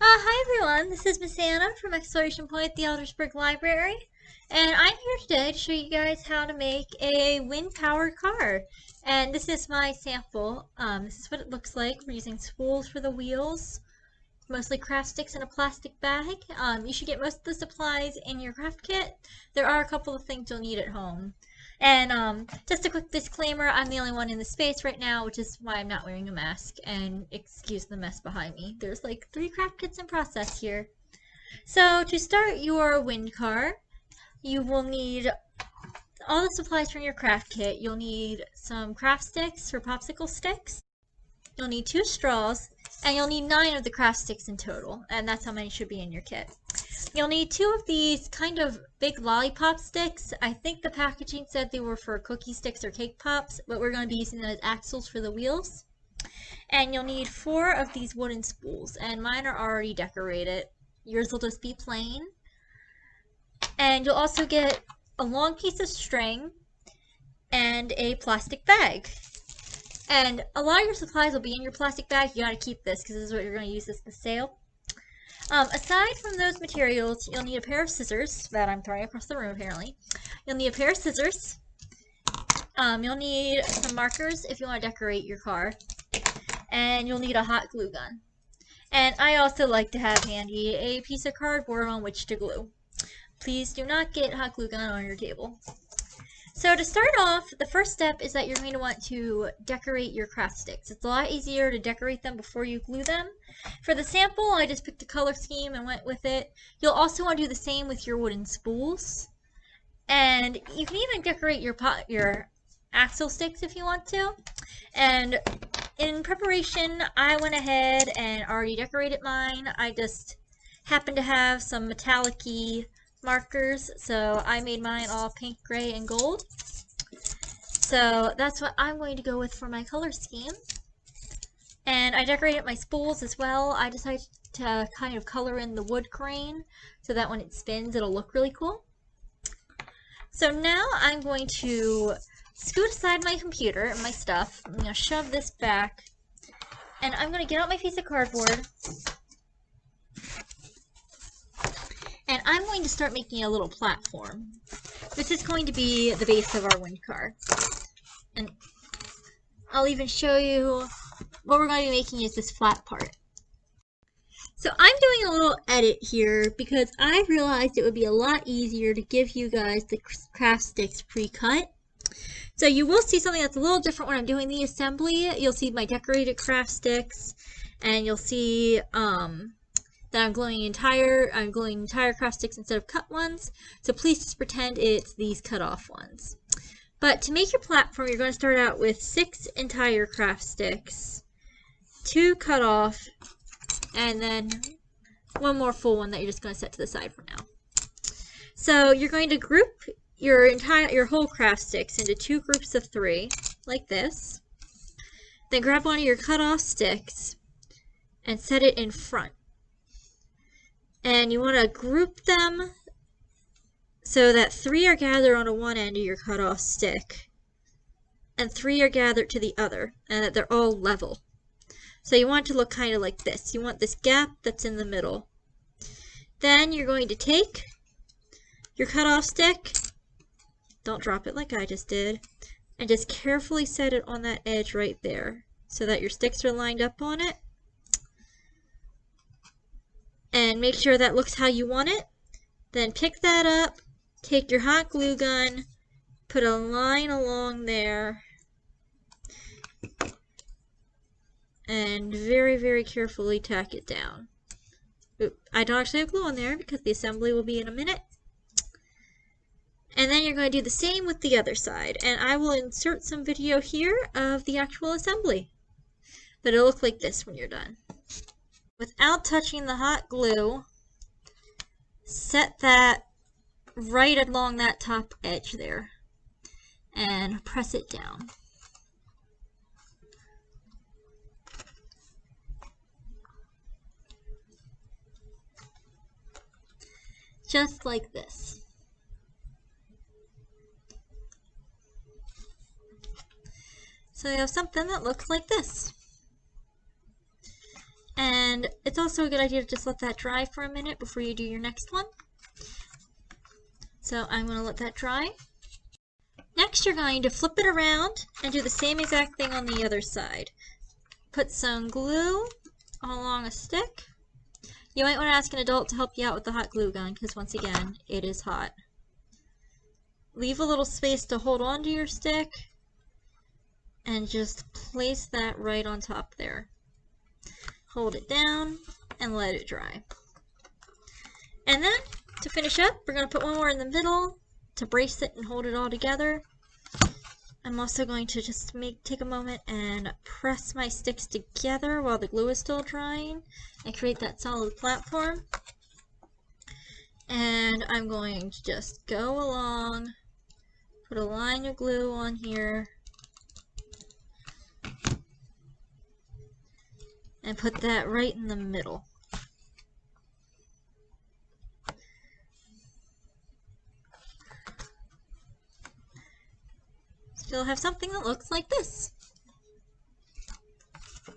Hi everyone, this is Miss Anna from Exploration Point at the Aldersburg Library, and I'm here today to show you guys how to make a wind-powered car. And this is my sample. This is what it looks like. We're using spools for the wheels, mostly craft sticks in a plastic bag. You should get most of the supplies in your craft kit. There are a couple of things you'll need at home. And just a quick disclaimer, I'm the only one in the space right now, which is why I'm not wearing a mask, and excuse the mess behind me. There's like 3 craft kits in process here. So to start your wind car, you will need all the supplies from your craft kit. You'll need some craft sticks for popsicle sticks. You'll need 2 straws, and you'll need 9 of the craft sticks in total, and that's how many should be in your kit. You'll need 2 of these kind of big lollipop sticks. I think the packaging said they were for cookie sticks or cake pops, but we're going to be using them as axles for the wheels. And you'll need 4 of these wooden spools, and mine are already decorated. Yours will just be plain. And you'll also get a long piece of string and a plastic bag. And a lot of your supplies will be in your plastic bag. You gotta keep this because this is what you're going to use as the sail. Aside from those materials, you'll need a pair of scissors that I'm throwing across the room apparently. You'll need a pair of scissors. You'll need some markers if you want to decorate your car. And you'll need a hot glue gun. And I also like to have handy a piece of cardboard on which to glue. Please do not get hot glue gun on your table. So to start off, the first step is that you're going to want to decorate your craft sticks. It's a lot easier to decorate them before you glue them. For the sample, I just picked a color scheme and went with it. You'll also want to do the same with your wooden spools. And you can even decorate your axle sticks if you want to. And in preparation, I went ahead and already decorated mine. I just happened to have some metallic-y markers, so I made mine all pink, gray, and gold. So that's what I'm going to go with for my color scheme. And I decorated my spools as well. I decided to kind of color in the wood grain so that when it spins it'll look really cool. So now I'm going to scoot aside my computer and my stuff. I'm going to shove this back, and I'm going to get out my piece of cardboard. And I'm going to start making a little platform. This is going to be the base of our wind car. And I'll even show you what we're going to be making is this flat part. So I'm doing a little edit here because I realized it would be a lot easier to give you guys the craft sticks pre-cut. So you will see something that's a little different when I'm doing the assembly. You'll see my decorated craft sticks, and you'll see that I'm gluing entire craft sticks instead of cut ones. So please just pretend it's these cut off ones. But to make your platform, you're going to start out with 6 entire craft sticks, 2 cut off, and then 1 more full one that you're just going to set to the side for now. So you're going to group your whole craft sticks into 2 groups of 3, like this. Then grab one of your cut off sticks and set it in front. And you want to group them so that 3 are gathered onto one end of your cut off stick and 3 are gathered to the other, and that they're all level. So you want it to look kind of like this. You want this gap that's in the middle. Then you're going to take your cut off stick, don't drop it like I just did, and just carefully set it on that edge right there so that your sticks are lined up on it. And make sure that looks how you want it. Then pick that up, take your hot glue gun, put a line along there, and very, very carefully tack it down. Oop, I don't actually have glue on there because the assembly will be in a minute. And then you're going to do the same with the other side. And I will insert some video here of the actual assembly. But it'll look like this when you're done. Without touching the hot glue, set that right along that top edge there and press it down. Just like this. So you have something that looks like this. And And it's also a good idea to just let that dry for a minute before you do your next one. So I'm going to let that dry. Next, you're going to flip it around and do the same exact thing on the other side. Put some glue along a stick. You might want to ask an adult to help you out with the hot glue gun because once again, it is hot. Leave a little space to hold on to your stick and just place that right on top there. Hold it down and let it dry. And then to finish up, we're going to put one more in the middle to brace it and hold it all together. I'm also going to just take a moment and press my sticks together while the glue is still drying and create that solid platform. And I'm going to just go along, put a line of glue on here, and put that right in the middle. So you'll have something that looks like this.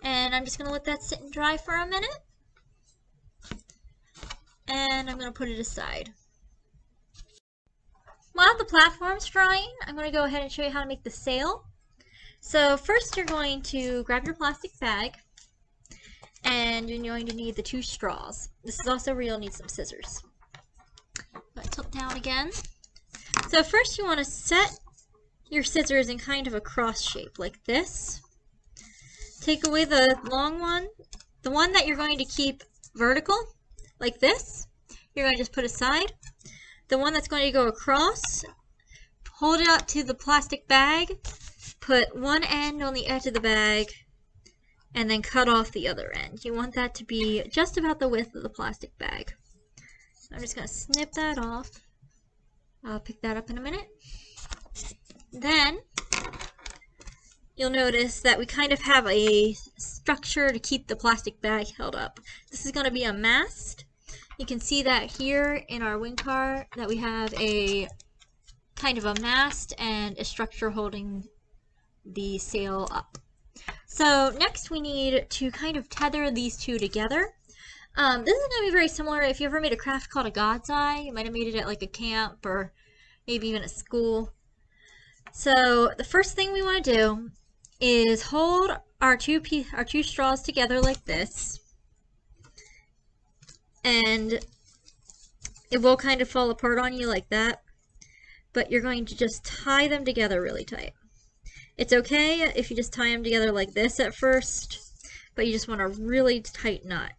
And I'm just going to let that sit and dry for a minute. And I'm going to put it aside. While the platform's drying, I'm going to go ahead and show you how to make the sail. So first you're going to grab your plastic bag and you're going to need the 2 straws. This is also where you'll need some scissors. Tilt down again. So first you want to set your scissors in kind of a cross shape like this. Take away the long one. The one that you're going to keep vertical like this, you're going to just put aside. The one that's going to go across, hold it up to the plastic bag, put one end on the edge of the bag, and then cut off the other end. You want that to be just about the width of the plastic bag. So I'm just going to snip that off. I'll pick that up in a minute. Then you'll notice that we kind of have a structure to keep the plastic bag held up. This is going to be a mast. You can see that here in our wing car that we have a kind of a mast and a structure holding the sail up. So next we need to kind of tether these two together. This is going to be very similar if you ever made a craft called a God's Eye. You might have made it at like a camp or maybe even at school. So the first thing we want to do is hold our two straws together like this, and it will kind of fall apart on you like that, but you're going to just tie them together really tight. It's okay if you just tie them together like this at first, but you just want a really tight knot.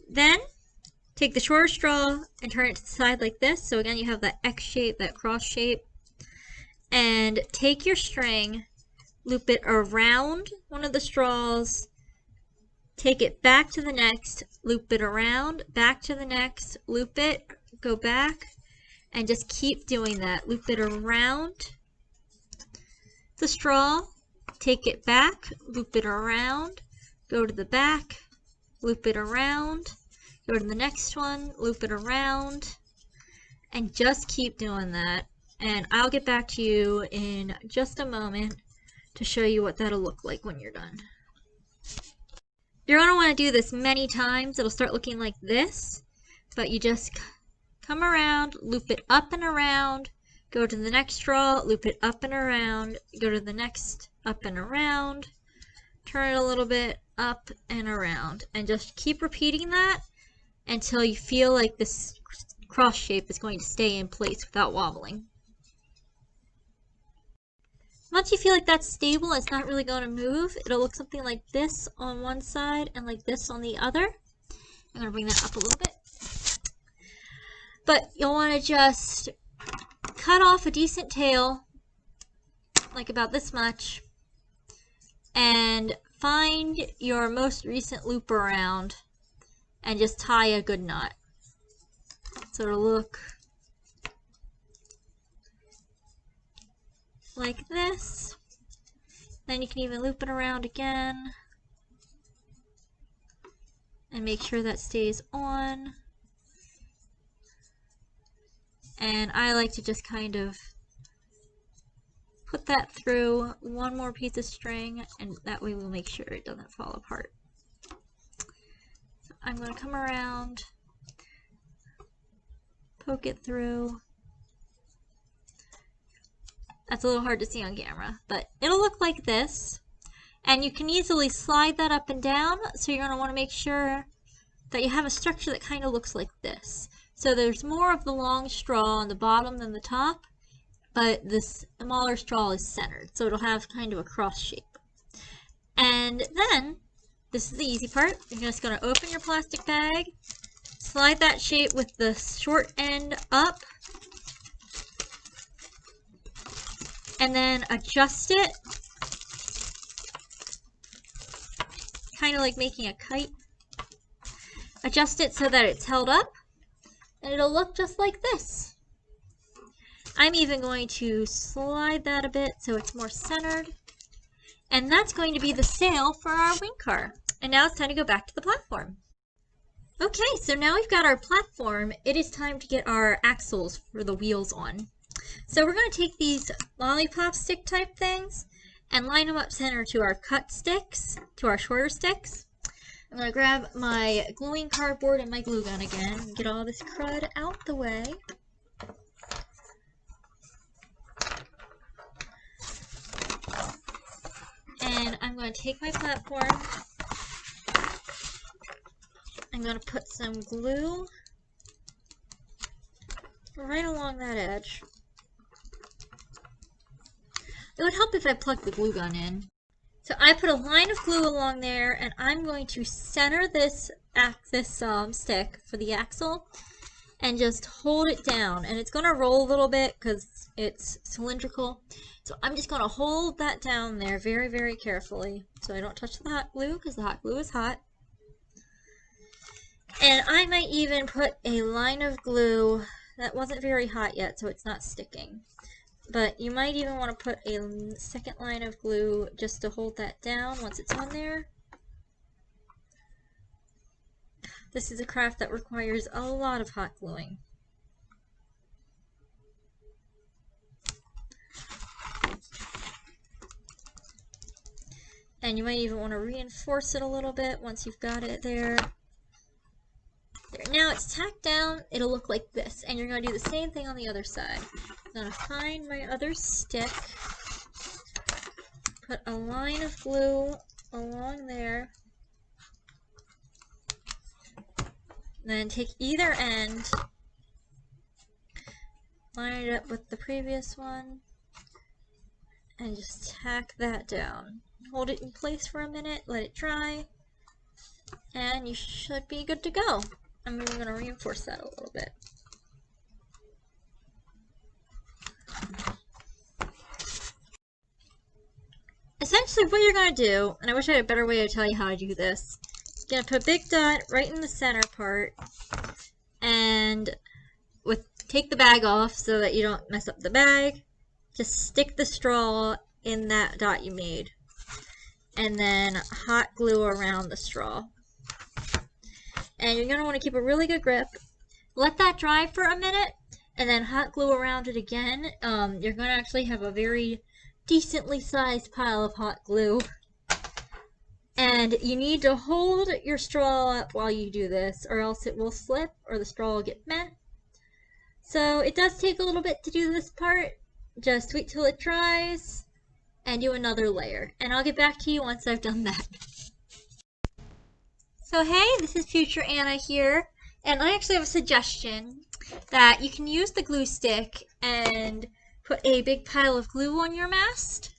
Then take the shorter straw and turn it to the side like this. So again, you have that X shape, that cross shape. And take your string, loop it around one of the straws, take it back to the next, loop it around, back to the next, loop it, go back, and just keep doing that. Loop it around the straw, take it back, loop it around, go to the back, loop it around, go to the next one, loop it around, and just keep doing that. And I'll get back to you in just a moment to show you what that'll look like when you're done. You're going to want to do this many times. It'll start looking like this, but you just come around, loop it up and around, go to the next straw, loop it up and around, go to the next, up and around, turn it a little bit, up and around, and just keep repeating that until you feel like this cross shape is going to stay in place without wobbling. Once you feel like that's stable, it's not really going to move, it'll look something like this on one side and like this on the other. I'm going to bring that up a little bit. But you'll want to just cut off a decent tail, like about this much, and find your most recent loop around and just tie a good knot. So it'll look like this. Then you can even loop it around again and make sure that stays on. And I like to just kind of put that through one more piece of string, and that way we'll make sure it doesn't fall apart. So I'm going to come around, poke it through. That's a little hard to see on camera, but it'll look like this. And you can easily slide that up and down, so you're going to want to make sure that you have a structure that kind of looks like this. So there's more of the long straw on the bottom than the top, but this smaller straw is centered, so it'll have kind of a cross shape. And then, this is the easy part, you're just going to open your plastic bag, slide that shape with the short end up, and then adjust it, kind of like making a kite. Adjust it so that it's held up, and it'll look just like this. I'm even going to slide that a bit so it's more centered. And that's going to be the sail for our wing car. And now it's time to go back to the platform. Okay, so now we've got our platform. It is time to get our axles for the wheels on. So we're going to take these lollipop stick type things and line them up center to our cut sticks, to our shorter sticks. I'm going to grab my gluing cardboard and my glue gun again and get all this crud out the way. And I'm going to take my platform. I'm going to put some glue right along that edge. It would help if I plugged the glue gun in. So I put a line of glue along there, and I'm going to center this stick for the axle and just hold it down. And it's going to roll a little bit because it's cylindrical. So I'm just going to hold that down there very, very carefully so I don't touch the hot glue because the hot glue is hot. And I might even put a line of glue that wasn't very hot yet so it's not sticking. But you might even want to put a second line of glue just to hold that down once it's on there. This is a craft that requires a lot of hot gluing. And you might even want to reinforce it a little bit once you've got it there. There. Now it's tacked down, it'll look like this. And you're going to do the same thing on the other side. I'm going to find my other stick, put a line of glue along there, then take either end, line it up with the previous one, and just tack that down. Hold it in place for a minute, let it dry, and you should be good to go. I'm even going to reinforce that a little bit. Essentially what you're going to do, and I wish I had a better way to tell you how to do this, you're going to put a big dot right in the center part, and take the bag off so that you don't mess up the bag. Just stick the straw in that dot you made, and then hot glue around the straw. And you're going to want to keep a really good grip. Let that dry for a minute, and then hot glue around it again. You're going to actually have a very decently sized pile of hot glue. And you need to hold your straw up while you do this, or else it will slip or the straw will get bent. So it does take a little bit to do this part. Just wait till it dries and do another layer. And I'll get back to you once I've done that. So hey, this is Future Anna here, and I actually have a suggestion that you can use the glue stick and put a big pile of glue on your mast.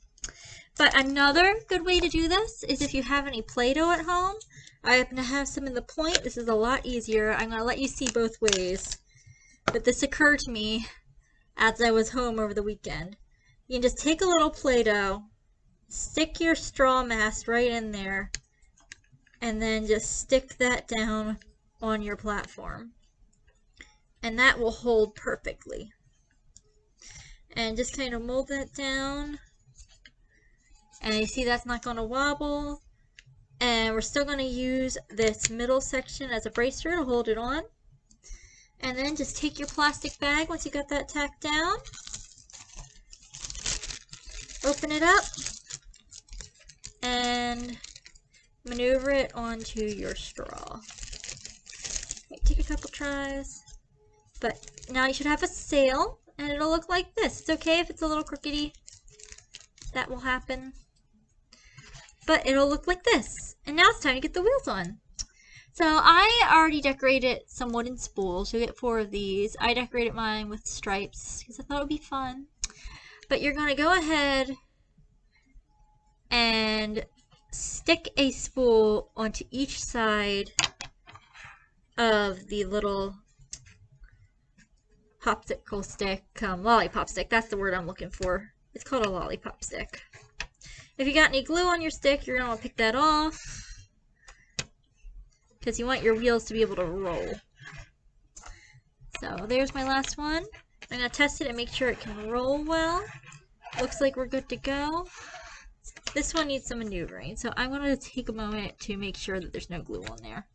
But another good way to do this is if you have any Play-Doh at home. I happen to have some in the point. This is a lot easier. I'm going to let you see both ways. But this occurred to me as I was home over the weekend. You can just take a little Play-Doh, stick your straw mast right in there, and then just stick that down on your platform. And that will hold perfectly. And just kind of mold that down. And you see that's not going to wobble. And we're still going to use this middle section as a bracer to hold it on. And then just take your plastic bag once you got that tacked down. open it up and maneuver it onto your straw. Might take a couple tries, but now you should have a sail, and it'll look like this. It's okay if it's a little crookedy. That will happen. But it'll look like this. And now it's time to get the wheels on. So I already decorated some wooden spools. You'll get 4 of these. I decorated mine with stripes because I thought it would be fun. But you're going to go ahead and stick a spool onto each side of the little popsicle stick, lollipop stick. That's the word I'm looking for. It's called a lollipop stick. If you got any glue on your stick, you're going to want to pick that off because you want your wheels to be able to roll. So there's my last one. I'm going to test it and make sure it can roll well. Looks like we're good to go. This one needs some maneuvering, so I'm going to take a moment to make sure that there's no glue on there.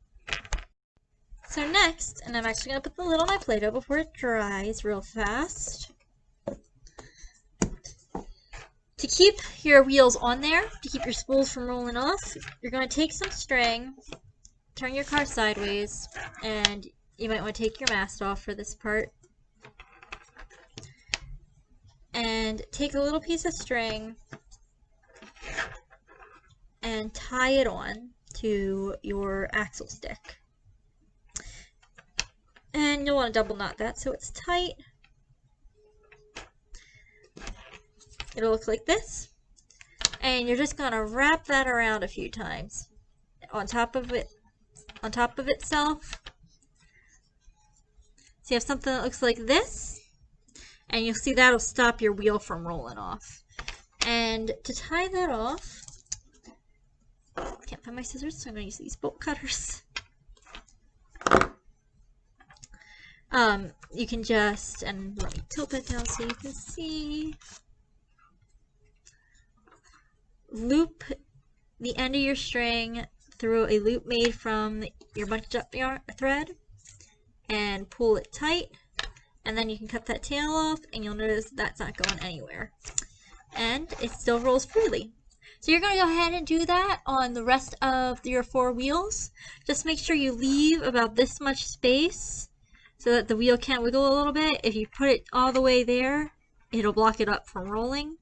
So next, and I'm actually going to put the lid on my Play-Doh before it dries real fast. To keep your wheels on there, to keep your spools from rolling off, you're going to take some string, turn your car sideways, and you might want to take your mast off for this part. And take a little piece of string and tie it on to your axle stick. And you'll want to double knot that so it's tight. It'll look like this. And you're just going to wrap that around a few times on top of itself. So you have something that looks like this, and you'll see that'll stop your wheel from rolling off. And to tie that off, I can't find my scissors, so I'm going to use these bolt cutters. You can just, and let me tilt that down so you can see, loop the end of your string through a loop made from your bunched up thread and pull it tight, and then you can cut that tail off and you'll notice that's not going anywhere and it still rolls freely. So you're going to go ahead and do that on the rest of your 4 wheels. Just make sure you leave about this much space so that the wheel can't wiggle a little bit. If you put it all the way there, it'll block it up from rolling.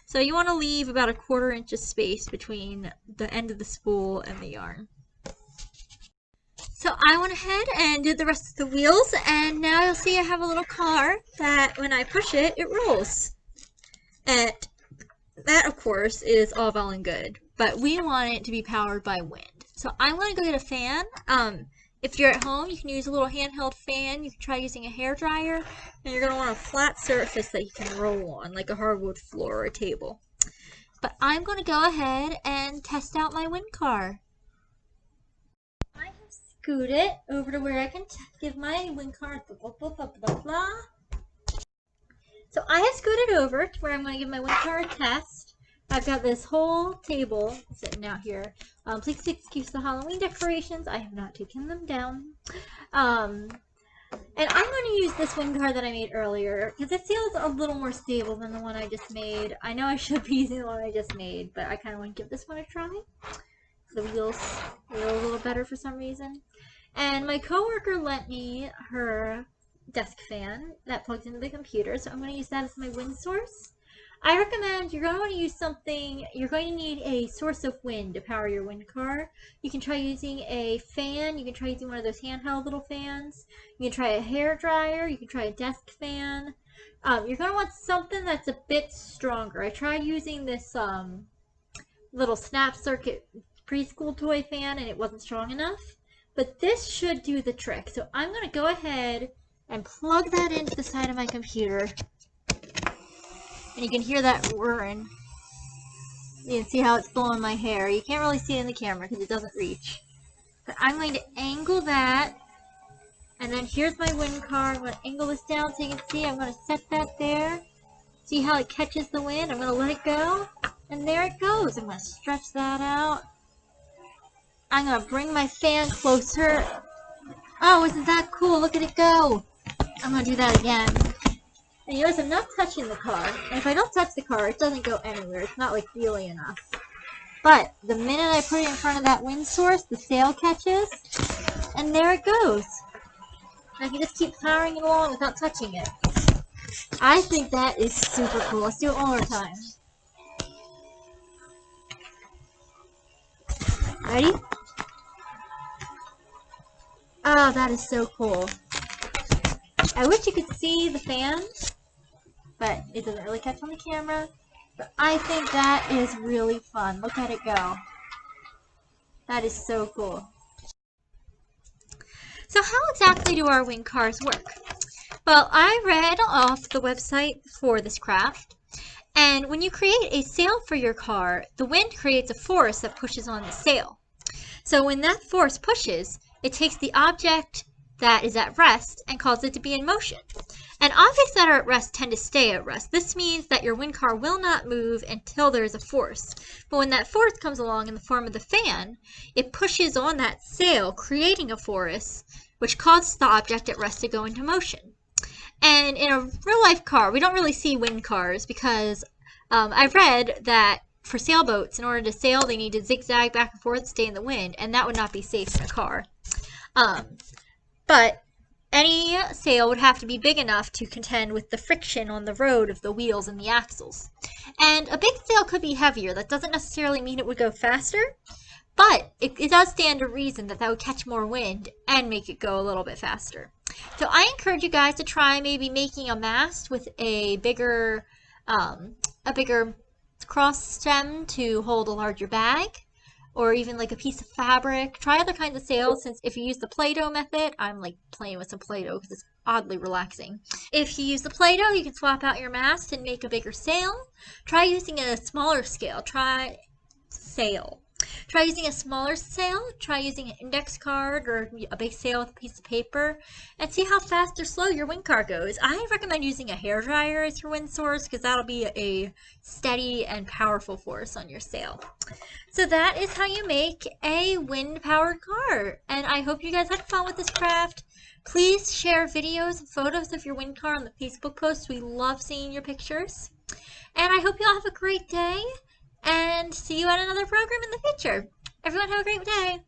So you want to leave about a 1/4 inch of space between the end of the spool and the yarn. So I went ahead and did the rest of the wheels, and now you'll see I have a little car that when I push it, it rolls. And that, of course, is all well and good, but we want it to be powered by wind. So I'm going to go get a fan. If you're at home, you can use a little handheld fan. You can try using a hairdryer, and you're going to want a flat surface that you can roll on, like a hardwood floor or a table. But I'm going to go ahead and test out my wind car. I have scooted over to where I can give my wind car blah. So I have scooted over to where I'm going to give my wind car a test. I've got this whole table sitting out here. Please excuse the Halloween decorations. I have not taken them down. And I'm going to use this wind car that I made earlier because it feels a little more stable than the one I just made. I know I should be using the one I just made, but I kind of want to give this one a try. The wheels feel a little better for some reason. And my coworker lent me her desk fan that plugs into the computer, so I'm going to use that as my wind source. I recommend you're going to want to use something, you're going to need a source of wind to power your wind car. You can try using a fan, you can try using one of those handheld little fans, you can try a hair dryer, you can try a desk fan. You're going to want something that's a bit stronger. I tried using this little snap circuit preschool toy fan and it wasn't strong enough, but this should do the trick. So I'm going to go ahead and plug that into the side of my computer. And you can hear that whirring. You can see how it's blowing my hair. You can't really see it in the camera because it doesn't reach. But I'm going to angle that. And then here's my wind car. I'm going to angle this down so you can see. I'm going to set that there. See how it catches the wind? I'm going to let it go. And there it goes. I'm going to stretch that out. I'm going to bring my fan closer. Oh, isn't that cool? Look at it go. I'm going to do that again. And you notice I'm not touching the car. And if I don't touch the car, it doesn't go anywhere. It's not like feeling enough. But the minute I put it in front of that wind source, the sail catches, and there it goes. I can just keep powering it along without touching it. I think that is super cool. Let's do it one more time. Ready? Oh, that is so cool. I wish you could see the fan, but it doesn't really catch on the camera. But I think that is really fun. Look at it go. That is so cool. So how exactly do our wind cars work? Well, I read off the website for this craft, and when you create a sail for your car, the wind creates a force that pushes on the sail. So when that force pushes, it takes the object that is at rest and causes it to be in motion. And objects that are at rest tend to stay at rest. This means that your wind car will not move until there is a force. But when that force comes along in the form of the fan, it pushes on that sail, creating a force, which causes the object at rest to go into motion. And in a real-life car, we don't really see wind cars because I read that for sailboats, in order to sail, they need to zigzag back and forth, stay in the wind, and that would not be safe in a car. But any sail would have to be big enough to contend with the friction on the road of the wheels and the axles. And a big sail could be heavier. That doesn't necessarily mean it would go faster, but it does stand to reason that that would catch more wind and make it go a little bit faster. So I encourage you guys to try maybe making a mast with a bigger cross stem to hold a larger bag, or even like a piece of fabric. Try other kinds of sails, since if you use the Play-Doh method, I'm like playing with some Play-Doh because it's oddly relaxing. If you use the Play-Doh, you can swap out your mast and make a bigger sail. Try using a smaller scale. Try using a smaller sail, try using an index card or a big sail with a piece of paper, and see how fast or slow your wind car goes. I recommend using a hairdryer as your wind source because that'll be a steady and powerful force on your sail. So that is how you make a wind-powered car, and I hope you guys had fun with this craft. Please share videos and photos of your wind car on the Facebook post. We love seeing your pictures. And I hope you all have a great day, and see you at another program in the future. Everyone have a great day.